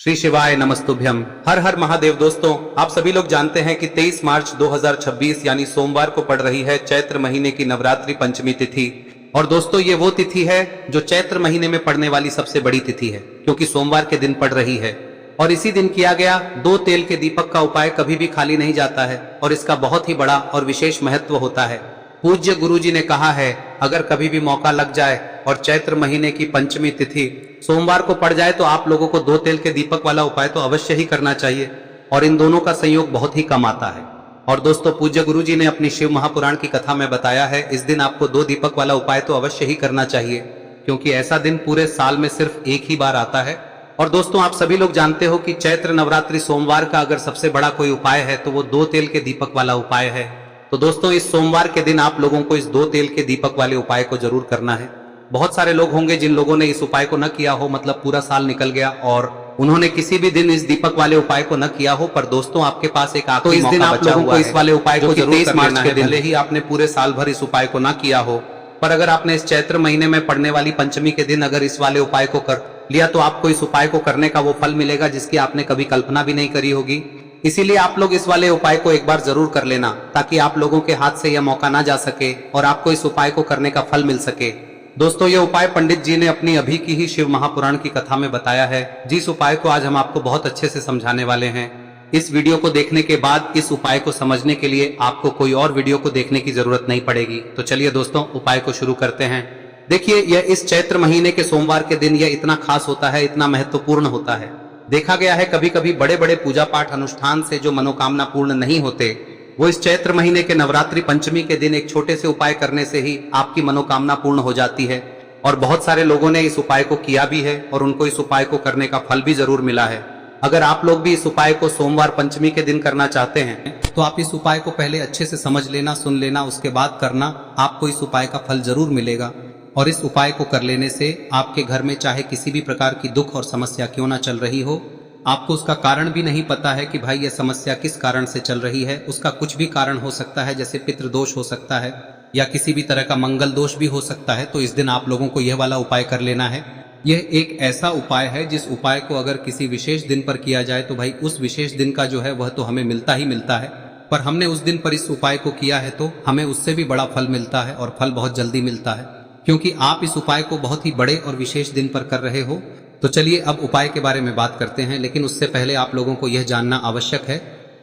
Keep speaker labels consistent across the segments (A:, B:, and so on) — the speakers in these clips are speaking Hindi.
A: श्री शिवाय नमस्तुभ्यम। हर हर महादेव। दोस्तों, आप सभी लोग जानते हैं कि 23 मार्च 2026 यानी सोमवार को पड़ रही है चैत्र महीने की नवरात्रि पंचमी तिथि। और दोस्तों, ये वो तिथि है जो चैत्र महीने में पड़ने वाली सबसे बड़ी तिथि है, क्योंकि सोमवार के दिन पड़ रही है। और इसी दिन किया गया 2 तेल के दीपक का उपाय कभी भी खाली नहीं जाता है और इसका बहुत ही बड़ा और विशेष महत्व होता है। पूज्य गुरुजी ने कहा है, अगर कभी भी मौका लग जाए और चैत्र महीने की पंचमी तिथि सोमवार को पड़ जाए तो आप लोगों को 2 तेल के दीपक वाला उपाय तो अवश्य ही करना चाहिए। और इन दोनों का संयोग बहुत ही कम आता है। और दोस्तों, पूज्य गुरुजी ने अपनी शिव महापुराण की कथा में बताया है, इस दिन आपको 2 दीपक वाला उपाय तो अवश्य ही करना चाहिए, क्योंकि ऐसा दिन पूरे साल में सिर्फ एक ही बार आता है। और दोस्तों, आप सभी लोग जानते हो कि चैत्र नवरात्रि सोमवार का अगर सबसे बड़ा कोई उपाय है तो वो 2 तेल के दीपक वाला उपाय है। तो दोस्तों, इस सोमवार के दिन आप लोगों को इस 2 तेल के दीपक वाले उपाय को जरूर करना है। बहुत सारे लोग होंगे जिन लोगों ने इस उपाय को न किया हो, मतलब पूरा साल निकल गया और उन्होंने किसी भी दिन इस दीपक वाले उपाय को न किया हो। पर दोस्तों, आपके पास एक आखिरी मौका बचा हुआ है। तो इस दिन आप लोगों को इस वाले उपाय को जरूर करना है, भले ही आपने पूरे साल भर इस उपाय को न किया हो। पर अगर आपने इस चैत्र महीने में पड़ने वाली पंचमी के दिन अगर इस वाले उपाय को कर लिया तो आपको इस उपाय को करने का वो फल मिलेगा जिसकी आपने कभी कल्पना भी नहीं करी होगी। इसीलिए आप लोग इस वाले उपाय को एक बार जरूर कर लेना, ताकि आप लोगों के हाथ से यह मौका ना जा सके और आपको इस उपाय को करने का फल मिल सके। दोस्तों, यह उपाय पंडित जी ने अपनी अभी की ही शिव महापुराण की कथा में बताया है, जिस उपाय को आज हम आपको बहुत अच्छे से समझाने वाले हैं। इस वीडियो को देखने के बाद इस उपाय को समझने के लिए आपको कोई और वीडियो को देखने की जरूरत नहीं पड़ेगी। तो चलिए दोस्तों, उपाय को शुरू करते हैं। देखिए, यह इस चैत्र महीने के सोमवार के दिन यह इतना खास होता है, इतना महत्वपूर्ण होता है। देखा गया है कभी कभी बड़े बड़े पूजा पाठ अनुष्ठान से जो मनोकामना पूर्ण नहीं होते, वो इस चैत्र महीने के नवरात्रि पंचमी के दिन एक छोटे से उपाय करने से ही आपकी मनोकामना पूर्ण हो जाती है। और बहुत सारे लोगों ने इस उपाय को किया भी है और उनको इस उपाय को करने का फल भी जरूर मिला है। अगर आप लोग भी इस उपाय को सोमवार पंचमी के दिन करना चाहते हैं तो आप इस उपाय को पहले अच्छे से समझ लेना, सुन लेना, उसके बाद करना। आपको इस उपाय का फल जरूर मिलेगा। और इस उपाय को कर लेने से आपके घर में चाहे किसी भी प्रकार की दुख और समस्या क्यों ना चल रही हो, आपको उसका कारण भी नहीं पता है कि भाई यह समस्या किस कारण से चल रही है, उसका कुछ भी कारण हो सकता है, जैसे पितृदोष हो सकता है या किसी भी तरह का मंगल दोष भी हो सकता है। तो इस दिन आप लोगों को यह वाला उपाय कर लेना है। यह एक ऐसा उपाय है जिस उपाय को अगर किसी विशेष दिन पर किया जाए तो भाई उस विशेष दिन का जो है वह तो हमें मिलता ही मिलता है। पर हमने उस दिन पर इस उपाय को किया है तो हमें उससे भी बड़ा फल मिलता है और फल बहुत जल्दी मिलता है, क्योंकि आप इस उपाय को बहुत ही बड़े और विशेष दिन पर कर रहे हो। तो चलिए अब उपाय के बारे में बात करते हैं, लेकिन उससे पहले आप लोगों को यह जानना आवश्यक है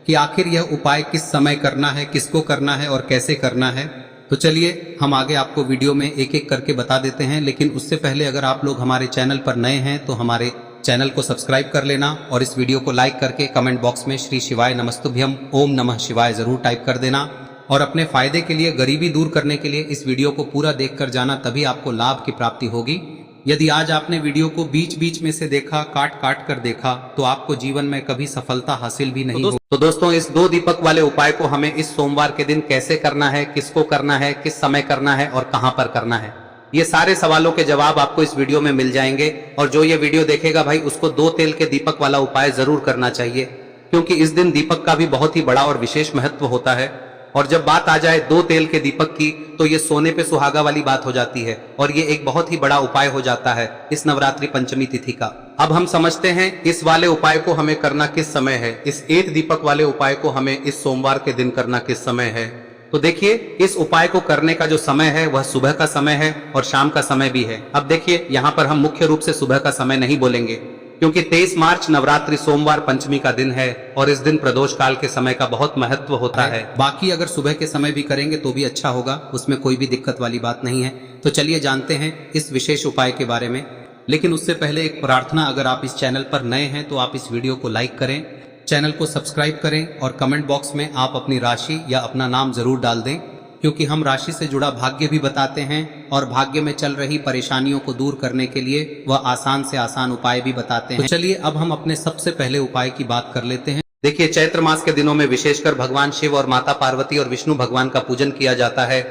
A: कि आखिर यह उपाय किस समय करना है, किसको करना है और कैसे करना है। तो चलिए हम आगे आपको वीडियो में एक एक करके बता देते हैं, लेकिन उससे पहले अगर आप लोग हमारे चैनल पर नए हैं तो हमारे चैनल को सब्सक्राइब कर लेना और इस वीडियो को लाइक करके कमेंट बॉक्स में श्री शिवाय नमस्तुभ्यम ओम नमः शिवाय जरूर टाइप कर देना। और अपने फायदे के लिए, गरीबी दूर करने के लिए इस वीडियो को पूरा देख कर जाना, तभी आपको लाभ की प्राप्ति होगी। यदि आज आपने वीडियो को बीच बीच में से देखा, काट काट कर देखा, तो आपको जीवन में कभी सफलता हासिल भी नहीं होगी। तो दोस्तों, इस 2 दीपक वाले उपाय को हमें इस सोमवार के दिन कैसे करना है, किसको करना है, किस समय करना है और कहां पर करना है, ये सारे सवालों के जवाब आपको इस वीडियो में मिल जाएंगे। और जो ये वीडियो देखेगा भाई उसको 2 तेल के दीपक वाला उपाय जरूर करना चाहिए, क्योंकि इस दिन दीपक का भी बहुत ही बड़ा और विशेष महत्व होता है। और जब बात आ जाए 2 तेल के दीपक की तो ये सोने पे सुहागा वाली बात हो जाती है और ये एक बहुत ही बड़ा उपाय हो जाता है इस नवरात्रि पंचमी तिथि का। अब हम समझते हैं इस वाले उपाय को हमें करना किस समय है, इस 1 दीपक वाले उपाय को हमें इस सोमवार के दिन करना किस समय है। तो देखिए, इस उपाय को करने का जो समय है वह सुबह का समय है और शाम का समय भी है। अब देखिए, यहाँ पर हम मुख्य रूप से सुबह का समय नहीं बोलेंगे, क्योंकि 23 मार्च नवरात्रि सोमवार पंचमी का दिन है और इस दिन प्रदोष काल के समय का बहुत महत्व होता है। बाकी अगर सुबह के समय भी करेंगे तो भी अच्छा होगा, उसमें कोई भी दिक्कत वाली बात नहीं है। तो चलिए जानते हैं इस विशेष उपाय के बारे में। लेकिन उससे पहले एक प्रार्थना, अगर आप इस चैनल पर नए हैं तो आप इस वीडियो को लाइक करें, चैनल को सब्सक्राइब करें और कमेंट बॉक्स में आप अपनी राशि या अपना नाम जरूर डाल दें, क्योंकि हम राशि से जुड़ा भाग्य भी बताते हैं और भाग्य में चल रही परेशानियों को दूर करने के लिए वह आसान से आसान उपाय भी बताते हैं। तो चलिए अब हम अपने सबसे पहले उपाय की बात कर लेते हैं। देखिए, चैत्र मास के दिनों में विशेषकर भगवान शिव और माता पार्वती और विष्णु भगवान का पूजन किया जाता है।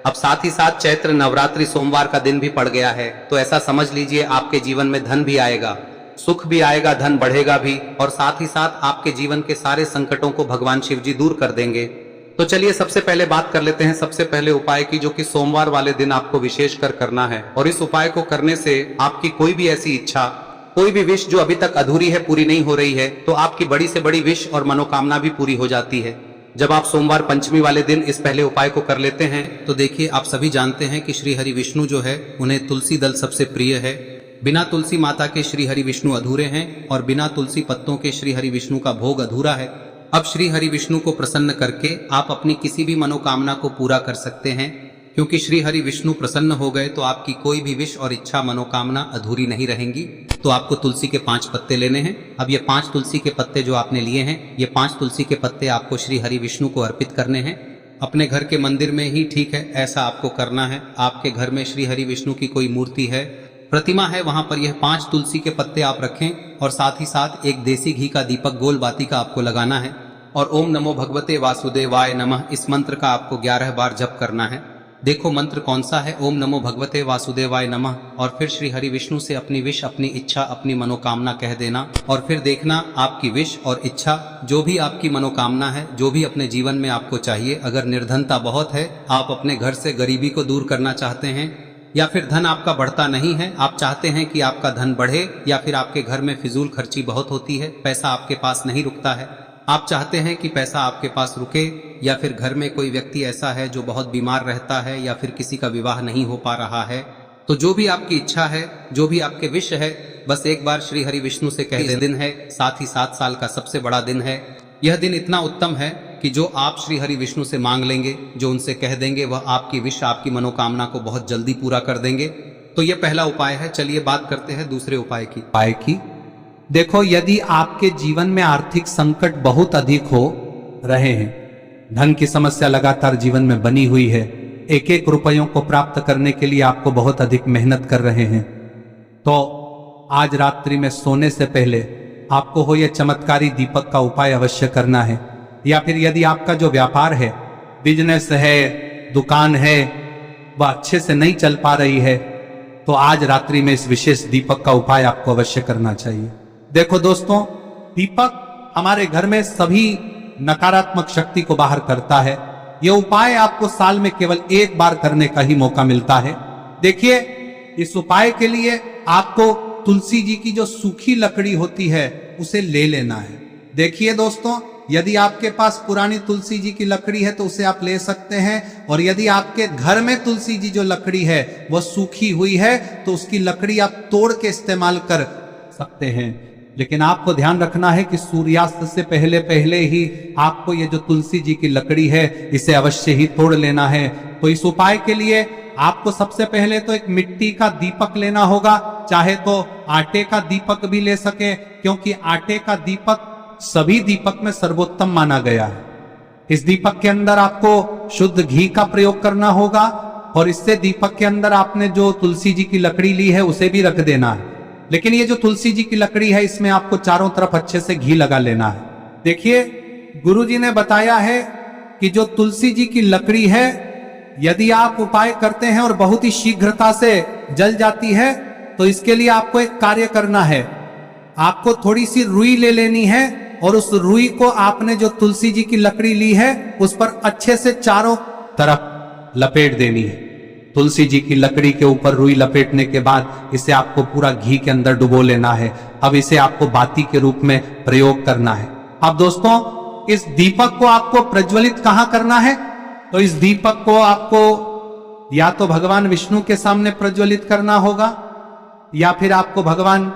A: अब साथ ही साथ चैत्र नवरात्रि सोमवार का दिन भी पड़ गया है, तो ऐसा समझ लीजिए आपके जीवन में धन भी आएगा, सुख भी आएगा, धन बढ़ेगा भी, और साथ ही साथ आपके जीवन के सारे संकटों को भगवान शिव जी दूर कर देंगे। तो चलिए सबसे पहले बात कर लेते हैं सबसे पहले उपाय की, जो कि सोमवार वाले दिन आपको विशेषकर करना है। और इस उपाय को करने से आपकी कोई भी ऐसी इच्छा कोई भी विश जो अभी तक अधूरी है, पूरी नहीं हो रही है, तो आपकी बड़ी से बड़ी विश और मनोकामना भी पूरी हो जाती है जब आप सोमवार पंचमी वाले दिन इस पहले उपाय को कर लेते हैं। तो देखिए, आप सभी जानते हैं कि श्री हरि विष्णु जो है उन्हें तुलसी दल सबसे प्रिय है। बिना तुलसी माता के श्री हरि विष्णु अधूरे हैं और बिना तुलसी पत्तों के श्री हरि विष्णु का भोग अधूरा है। अब श्री हरि विष्णु को प्रसन्न करके आप अपनी किसी भी मनोकामना को पूरा कर सकते हैं, क्योंकि श्री हरि विष्णु प्रसन्न हो गए तो आपकी कोई भी विश और इच्छा मनोकामना अधूरी नहीं रहेंगी। तो आपको तुलसी के 5 पत्ते लेने हैं। अब ये 5 तुलसी के पत्ते जो आपने लिए हैं, ये 5 तुलसी के पत्ते आपको श्री हरि विष्णु को अर्पित करने हैं। अपने घर के मंदिर में ही ठीक है, ऐसा आपको करना है। आपके घर में श्री हरि विष्णु की कोई मूर्ति है, प्रतिमा है, वहां पर यह 5 तुलसी के पत्ते आप रखें और साथ ही साथ एक देसी घी का दीपक गोल बाती का आपको लगाना है और ओम नमो भगवते वासुदेवाय नमः इस मंत्र का आपको 11 बार जप करना है। देखो मंत्र कौन सा है, ओम नमो भगवते वासुदेवाय नमः, और फिर श्री हरि विष्णु से अपनी विश, अपनी इच्छा, अपनी मनोकामना कह देना और फिर देखना आपकी विश और इच्छा, जो भी आपकी मनोकामना है, जो भी अपने जीवन में आपको चाहिए। अगर निर्धनता बहुत है, आप अपने घर से गरीबी को दूर करना चाहते हैं, या फिर धन आपका बढ़ता नहीं है, आप चाहते हैं कि आपका धन बढ़े, या फिर आपके घर में फिजूल खर्ची बहुत होती है, पैसा आपके पास नहीं रुकता है, आप चाहते हैं कि पैसा आपके पास रुके, या फिर घर में कोई व्यक्ति ऐसा है जो बहुत बीमार रहता है, या फिर किसी का विवाह नहीं हो पा रहा है, तो जो भी आपकी इच्छा है, जो भी आपके विश है, बस एक बार श्री हरि विष्णु से कह दिन है। साथ ही 7 साल का सबसे बड़ा दिन है। यह दिन इतना उत्तम है कि जो आप श्री हरि विष्णु से मांग लेंगे, जो उनसे कह देंगे, वह आपकी विश, आपकी मनोकामना को बहुत जल्दी पूरा कर देंगे। तो यह पहला उपाय है। चलिए बात करते हैं दूसरे उपाय की।
B: देखो, यदि आपके जीवन में आर्थिक संकट बहुत अधिक हो रहे हैं, धन की समस्या लगातार जीवन में बनी हुई है, एक एक रुपयों को प्राप्त करने के लिए आपको बहुत अधिक मेहनत कर रहे हैं, तो आज रात्रि में सोने से पहले आपको हो यह चमत्कारी दीपक का उपाय अवश्य करना है। या फिर यदि आपका जो व्यापार है, बिजनेस है, दुकान है, वह अच्छे से नहीं चल पा रही है, तो आज रात्रि में इस विशेष दीपक का उपाय आपको अवश्य करना चाहिए। देखो दोस्तों, दीपक हमारे घर में सभी नकारात्मक शक्ति को बाहर करता है। यह उपाय आपको साल में केवल 1 बार करने का ही मौका मिलता है। देखिए, इस उपाय के लिए आपको तुलसी जी की जो सूखी लकड़ी होती है उसे ले लेना है। देखिए दोस्तों, यदि आपके पास पुरानी तुलसी जी की लकड़ी है तो उसे आप ले सकते हैं, और यदि आपके घर में तुलसी जी जो लकड़ी है वह सूखी हुई है तो उसकी लकड़ी आप तोड़ के इस्तेमाल कर सकते हैं। लेकिन आपको ध्यान रखना है कि सूर्यास्त से पहले पहले ही आपको ये जो तुलसी जी की लकड़ी है इसे अवश्य ही तोड़ लेना है। तो इस उपाय के लिए आपको सबसे पहले तो एक मिट्टी का दीपक लेना होगा, चाहे तो आटे का दीपक भी ले सके, क्योंकि आटे का दीपक सभी दीपक में सर्वोत्तम माना गया है। इस दीपक के अंदर आपको शुद्ध घी का प्रयोग करना होगा, और इससे दीपक के अंदर आपने जो तुलसी जी की लकड़ी ली है उसे भी रख देना है। लेकिन ये जो तुलसी जी की लकड़ी है, इसमें आपको चारों तरफ अच्छे से घी लगा लेना है। देखिए, गुरुजी ने बताया है कि जो तुलसी जी की लकड़ी है, यदि आप उपाय करते हैं और बहुत ही शीघ्रता से जल जाती है, तो इसके लिए आपको एक कार्य करना है। आपको थोड़ी सी रुई ले लेनी है और उस रुई को आपने जो तुलसी जी की लकड़ी ली है उस पर अच्छे से चारों तरफ लपेट देनी है। तुलसी जी की लकड़ी के ऊपर रुई लपेटने के बाद इसे आपको पूरा घी के अंदर डुबो लेना है। अब इसे आपको बाती के रूप में प्रयोग करना है। अब दोस्तों, इस दीपक को आपको प्रज्वलित कहां करना है? तो इस दीपक को आपको या तो भगवान विष्णु के सामने प्रज्वलित करना होगा, या फिर आपको भगवान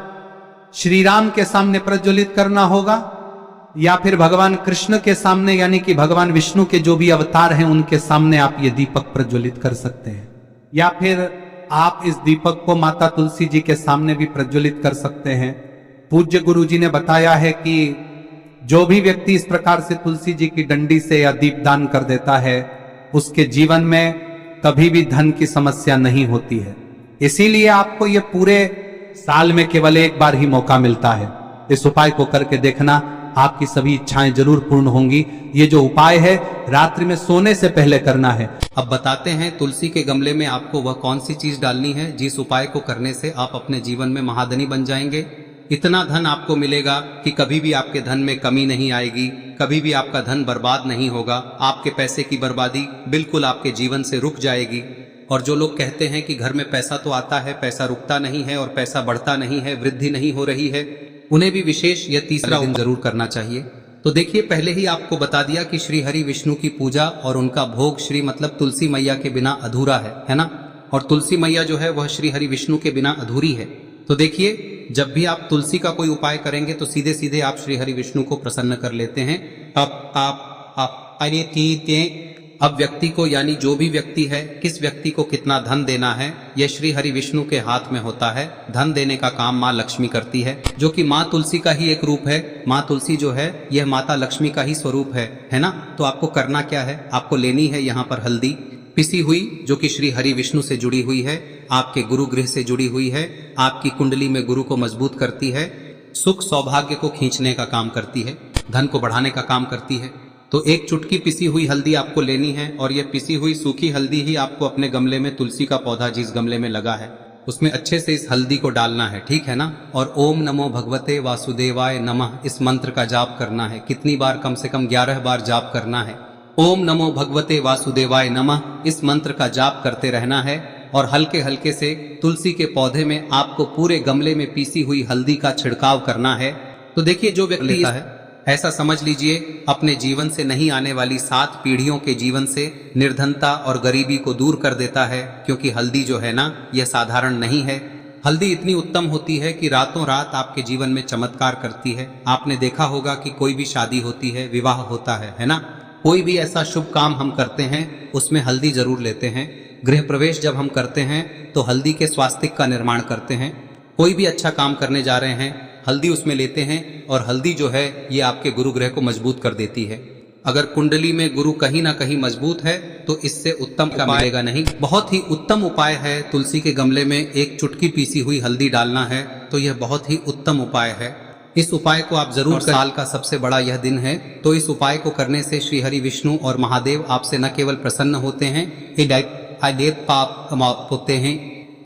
B: श्री राम के सामने प्रज्वलित करना होगा, या फिर भगवान कृष्ण के सामने, यानी कि भगवान विष्णु के जो भी अवतार हैं उनके सामने आप ये दीपक प्रज्वलित कर सकते हैं। या फिर आप इस दीपक को माता तुलसी जी के सामने भी प्रज्वलित कर सकते हैं। पूज्य गुरु जी ने बताया है कि जो भी व्यक्ति इस प्रकार से तुलसी जी की डंडी से या दीपदान कर देता है, उसके जीवन में कभी भी धन की समस्या नहीं होती है। इसीलिए आपको ये पूरे साल में केवल 1 बार ही मौका मिलता है। इस उपाय को करके देखना, आपकी सभी इच्छाएं जरूर पूर्ण होंगी। ये जो उपाय है रात्रि में सोने से पहले करना है।
A: अब बताते हैं तुलसी के गमले में आपको वह कौन सी चीज डालनी है जिस उपाय को करने से आप अपने जीवन में महाधनी बन जाएंगे। इतना धन आपको मिलेगा कि कभी भी आपके धन में कमी नहीं आएगी, कभी भी आपका धन बर्बाद नहीं होगा। आपके पैसे की बर्बादी बिल्कुल आपके जीवन से रुक जाएगी। और जो लोग कहते हैं कि घर में पैसा तो आता है, पैसा रुकता नहीं है और पैसा बढ़ता नहीं है, वृद्धि नहीं हो रही है, उन्हें भी विशेष यह तीसरा दिन जरूर करना चाहिए। तो देखिए, पहले ही आपको बता दिया कि श्री हरि विष्णु की पूजा और उनका भोग श्री मतलब तुलसी मैया के बिना अधूरा है ना। और तुलसी मैया जो है वह श्री हरि विष्णु के बिना अधूरी है। तो देखिए, जब भी आप तुलसी का कोई उपाय करेंगे तो सीधे सीधे आप श्री हरि विष्णु को प्रसन्न कर लेते हैं। अब व्यक्ति को, यानी जो भी व्यक्ति है, किस व्यक्ति को कितना धन देना है, यह श्री हरि विष्णु के हाथ में होता है। धन देने का काम माँ लक्ष्मी करती है, जो कि माँ तुलसी का ही एक रूप है। माँ तुलसी जो है यह माता लक्ष्मी का ही स्वरूप है ना। तो आपको करना क्या है, आपको लेनी है यहाँ पर हल्दी पिसी हुई, जो कि श्री हरि विष्णु से जुड़ी हुई है, आपके गुरु गृह से जुड़ी हुई है, आपकी कुंडली में गुरु को मजबूत करती है, सुख सौभाग्य को खींचने का काम करती है, धन को बढ़ाने का काम करती है। तो एक चुटकी पिसी हुई हल्दी आपको लेनी है और यह पिसी हुई सूखी हल्दी ही आपको अपने गमले में, तुलसी का पौधा जिस गमले में लगा है उसमें अच्छे से इस हल्दी को डालना है, ठीक है ना। और ओम नमो भगवते वासुदेवाय नमः इस मंत्र का जाप करना है। कितनी बार? कम से कम 11 बार जाप करना है। ओम नमो भगवते वासुदेवाय नमः इस मंत्र का जाप करते रहना है और हल्के हल्के से तुलसी के पौधे में आपको पूरे गमले में पीसी हुई हल्दी का छिड़काव करना है। तो देखिए, जो व्यक्ति लेता है, ऐसा समझ लीजिए अपने जीवन से नहीं आने वाली 7 पीढ़ियों के जीवन से निर्धनता और गरीबी को दूर कर देता है। क्योंकि हल्दी जो है ना, यह साधारण नहीं है। हल्दी इतनी उत्तम होती है कि रातों रात आपके जीवन में चमत्कार करती है। आपने देखा होगा कि कोई भी शादी होती है, विवाह होता है ना, कोई भी ऐसा शुभ काम हम करते हैं उसमें हल्दी जरूर लेते हैं। गृह प्रवेश जब हम करते हैं तो हल्दी के स्वास्तिक का निर्माण करते हैं। कोई भी अच्छा काम करने जा रहे हैं, हल्दी उसमें लेते हैं और हल्दी जो है ये आपके गुरु ग्रह को मजबूत कर देती है। अगर कुंडली में गुरु कहीं ना कहीं मजबूत है तो इससे उत्तम का मिलेगा नहीं। बहुत ही उत्तम उपाय है, तुलसी के गमले में एक चुटकी पीसी हुई हल्दी डालना है, तो यह बहुत ही उत्तम उपाय है। इस उपाय को आप जरूर करें। साल का सबसे बड़ा यह दिन है, तो इस उपाय को करने से श्री हरि विष्णु और महादेव आपसे न केवल प्रसन्न होते हैं, पाप होते हैं,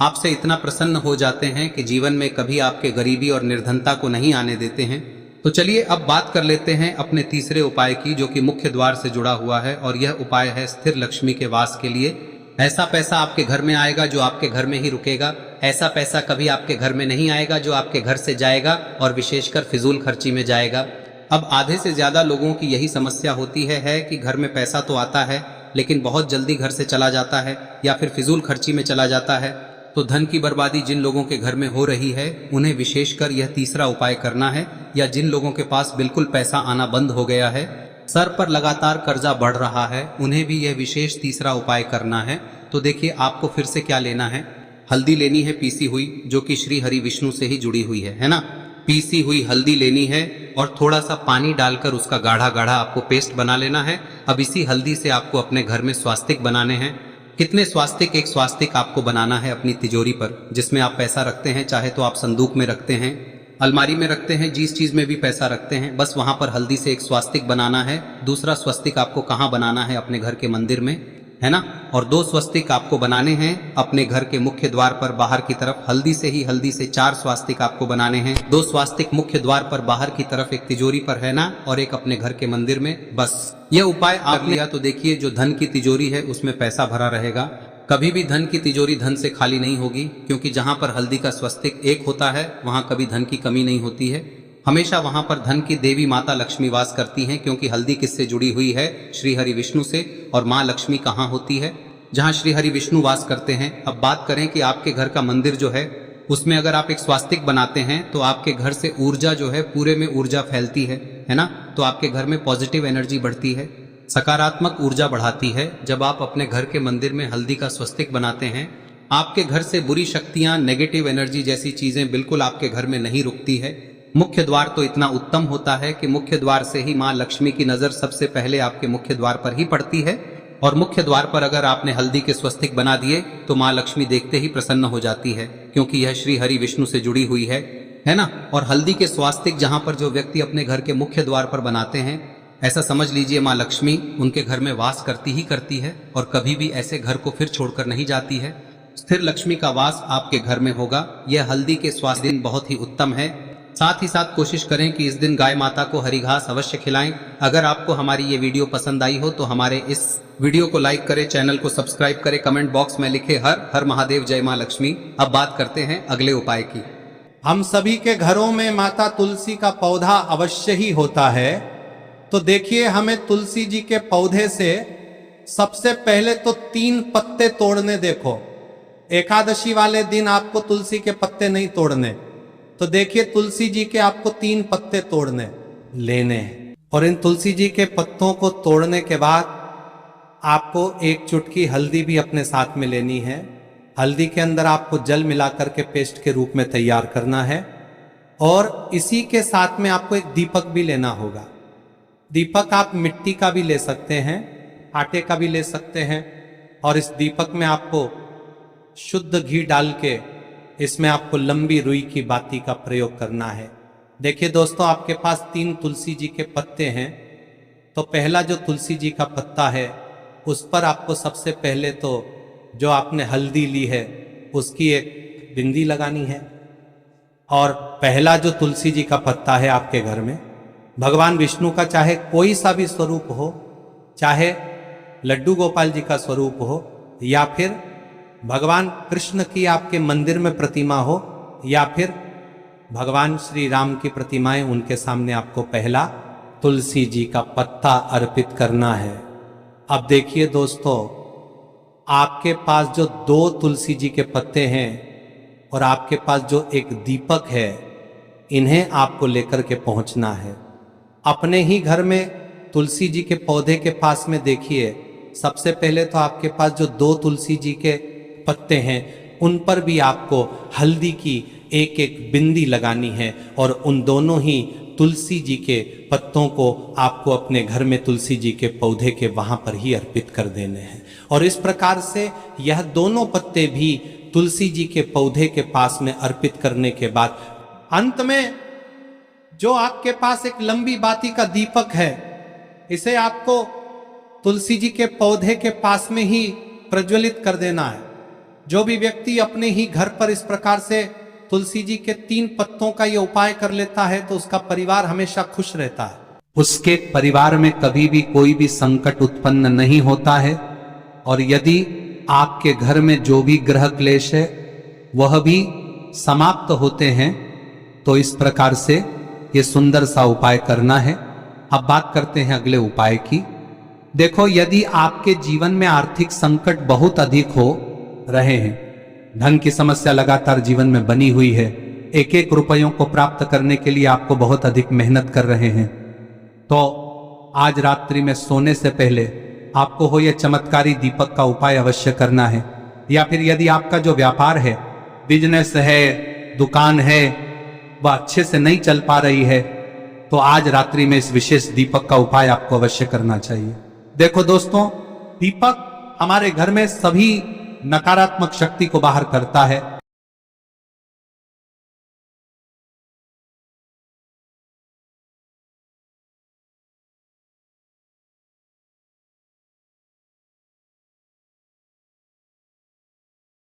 A: आपसे इतना प्रसन्न हो जाते हैं कि जीवन में कभी आपके गरीबी और निर्धनता को नहीं आने देते हैं। तो चलिए अब बात कर लेते हैं अपने तीसरे उपाय की, जो कि मुख्य द्वार से जुड़ा हुआ है। और यह उपाय है स्थिर लक्ष्मी के वास के लिए। ऐसा पैसा आपके घर में आएगा जो आपके घर में ही रुकेगा। ऐसा पैसा कभी आपके घर में नहीं आएगा जो आपके घर से जाएगा और विशेषकर फिजूल खर्ची में जाएगा। अब आधे से ज्यादा लोगों की यही समस्या होती है कि घर में पैसा तो आता है लेकिन बहुत जल्दी घर से चला जाता है या फिर फिजूल खर्ची में चला जाता है। तो धन की बर्बादी जिन लोगों के घर में हो रही है उन्हें विशेषकर यह तीसरा उपाय करना है। या जिन लोगों के पास बिल्कुल पैसा आना बंद हो गया है, सर पर लगातार कर्जा बढ़ रहा है, उन्हें भी यह विशेष तीसरा उपाय करना है। तो देखिए, आपको फिर से क्या लेना है, हल्दी लेनी है पीसी हुई, जो कि श्री हरि विष्णु से ही जुड़ी हुई है ना। पीसी हुई हल्दी लेनी है और थोड़ा सा पानी डालकर उसका गाढ़ा गाढ़ा आपको पेस्ट बना लेना है। अब इसी हल्दी से आपको अपने घर में स्वास्तिक बनाने हैं। कितने स्वास्तिक? एक स्वास्तिक आपको बनाना है अपनी तिजोरी पर, जिसमें आप पैसा रखते हैं। चाहे तो आप संदूक में रखते हैं, अलमारी में रखते हैं, जिस चीज में भी पैसा रखते हैं, बस वहां पर हल्दी से एक स्वास्तिक बनाना है। दूसरा स्वस्तिक आपको कहाँ बनाना है? अपने घर के मंदिर में, है ना। और 2 स्वस्तिक आपको बनाने हैं अपने घर के मुख्य द्वार पर बाहर की तरफ। हल्दी से 4 स्वास्तिक आपको बनाने हैं। 2 स्वास्तिक मुख्य द्वार पर बाहर की तरफ, एक तिजोरी पर, है ना, और एक अपने घर के मंदिर में। बस यह उपाय आप लिया तो देखिए, जो धन की तिजोरी है उसमें पैसा भरा रहेगा। कभी भी धन की तिजोरी धन से खाली नहीं होगी, क्योंकि जहां पर हल्दी का स्वस्तिक एक होता है वहां कभी धन की कमी नहीं होती है। हमेशा वहां पर धन की देवी माता लक्ष्मी वास करती हैं, क्योंकि हल्दी किससे जुड़ी हुई है? श्री हरि विष्णु से। और माँ लक्ष्मी कहाँ होती है? जहाँ श्री हरि विष्णु वास करते हैं। अब बात करें कि आपके घर का मंदिर जो है उसमें अगर आप एक स्वास्तिक बनाते हैं तो आपके घर से ऊर्जा जो है, पूरे में ऊर्जा फैलती है ना। तो आपके घर में पॉजिटिव एनर्जी बढ़ती है, सकारात्मक ऊर्जा बढ़ाती है। जब आप अपने घर के मंदिर में हल्दी का स्वस्तिक बनाते हैं, आपके घर से बुरी शक्तियां, नेगेटिव एनर्जी जैसी चीजें बिल्कुल आपके घर में नहीं रुकती है। मुख्य द्वार तो इतना उत्तम होता है कि मुख्य द्वार से ही माँ लक्ष्मी की नजर सबसे पहले आपके मुख्य द्वार पर ही पड़ती है। और मुख्य द्वार पर अगर आपने हल्दी के स्वस्तिक बना दिए तो माँ लक्ष्मी देखते ही प्रसन्न हो जाती है, क्योंकि यह श्री हरि विष्णु से जुड़ी हुई है ना। और हल्दी के स्वास्तिक जहां पर जो व्यक्ति अपने घर के मुख्य द्वार पर बनाते हैं, ऐसा समझ लीजिए माँ लक्ष्मी उनके घर में वास करती ही करती है और कभी भी ऐसे घर को फिर छोड़कर नहीं जाती है। स्थिर लक्ष्मी का वास आपके घर में होगा। यह हल्दी के स्वास्तिक बहुत ही उत्तम है। साथ ही साथ कोशिश करें कि इस दिन गाय माता को हरी घास अवश्य खिलाएं। अगर आपको हमारी ये वीडियो पसंद आई हो तो हमारे इस वीडियो को लाइक करें, चैनल को सब्सक्राइब करें, कमेंट बॉक्स में लिखे हर हर महादेव जय मां लक्ष्मी। अब बात करते हैं अगले उपाय की।
B: हम सभी के घरों में माता तुलसी का पौधा अवश्य ही होता है। तो देखिए, हमें तुलसी जी के पौधे से सबसे पहले तो 3 पत्ते तोड़ने। देखो, एकादशी वाले दिन आपको तुलसी के पत्ते नहीं तोड़ने। तो देखिए, तुलसी जी के आपको 3 पत्ते तोड़ने लेने हैं। और इन तुलसी जी के पत्तों को तोड़ने के बाद आपको 1 चुटकी हल्दी भी अपने साथ में लेनी है। हल्दी के अंदर आपको जल मिलाकर के पेस्ट के रूप में तैयार करना है। और इसी के साथ में आपको एक दीपक भी लेना होगा। दीपक आप मिट्टी का भी ले सकते हैं, आटे का भी ले सकते हैं। और इस दीपक में आपको शुद्ध घी डाल के इसमें आपको लंबी रुई की बाती का प्रयोग करना है। देखिए दोस्तों, आपके पास 3 तुलसी जी के पत्ते हैं। तो पहला जो तुलसी जी का पत्ता है उस पर आपको सबसे पहले तो जो आपने हल्दी ली है उसकी एक बिंदी लगानी है। और पहला जो तुलसी जी का पत्ता है आपके घर में, भगवान विष्णु का चाहे कोई सा भी स्वरूप हो, चाहे लड्डू गोपाल जी का स्वरूप हो, या फिर भगवान कृष्ण की आपके मंदिर में प्रतिमा हो, या फिर भगवान श्री राम की प्रतिमाएं, उनके सामने आपको पहला तुलसी जी का पत्ता अर्पित करना है। अब देखिए दोस्तों, आपके पास जो 2 तुलसी जी के पत्ते हैं और आपके पास जो एक दीपक है, इन्हें आपको लेकर के पहुंचना है। अपने ही घर में तुलसी जी के पौधे के पास में देखिए, सबसे पहले तो आपके पास जो 2 तुलसी जी के पत्ते हैं उन पर भी आपको हल्दी की एक एक बिंदी लगानी है। और उन दोनों ही तुलसी जी के पत्तों को आपको अपने घर में तुलसी जी के पौधे के वहां पर ही अर्पित कर देने हैं। और इस प्रकार से यह दोनों पत्ते भी तुलसी जी के पौधे के पास में अर्पित करने के बाद अंत में जो आपके पास एक लंबी बाती का दीपक है, इसे आपको तुलसी जी के पौधे के पास में ही प्रज्वलित कर देना है। जो भी व्यक्ति अपने ही घर पर इस प्रकार से तुलसी जी के 3 पत्तों का यह उपाय कर लेता है तो उसका परिवार हमेशा खुश रहता है। उसके परिवार में कभी भी कोई भी संकट उत्पन्न नहीं होता है। और यदि आपके घर में जो भी ग्रह क्लेश है वह भी समाप्त होते हैं। तो इस प्रकार से ये सुंदर सा उपाय करना है। अब बात करते हैं अगले उपाय की। देखो, यदि आपके जीवन में आर्थिक संकट बहुत अधिक हो रहे हैं, धन की समस्या लगातार जीवन में बनी हुई है, एक एक रुपयों को प्राप्त करने के लिए आपको बहुत अधिक मेहनत कर रहे हैं, तो आज रात्रि में सोने से पहले आपको हो यह चमत्कारी दीपक का उपाय अवश्य करना है। या फिर यदि आपका जो व्यापार है, बिजनेस है, दुकान है, वह अच्छे से नहीं चल पा रही है, तो आज रात्रि में इस विशेष दीपक का उपाय आपको अवश्य करना चाहिए। देखो दोस्तों, दीपक हमारे घर में सभी नकारात्मक शक्ति को बाहर करता है।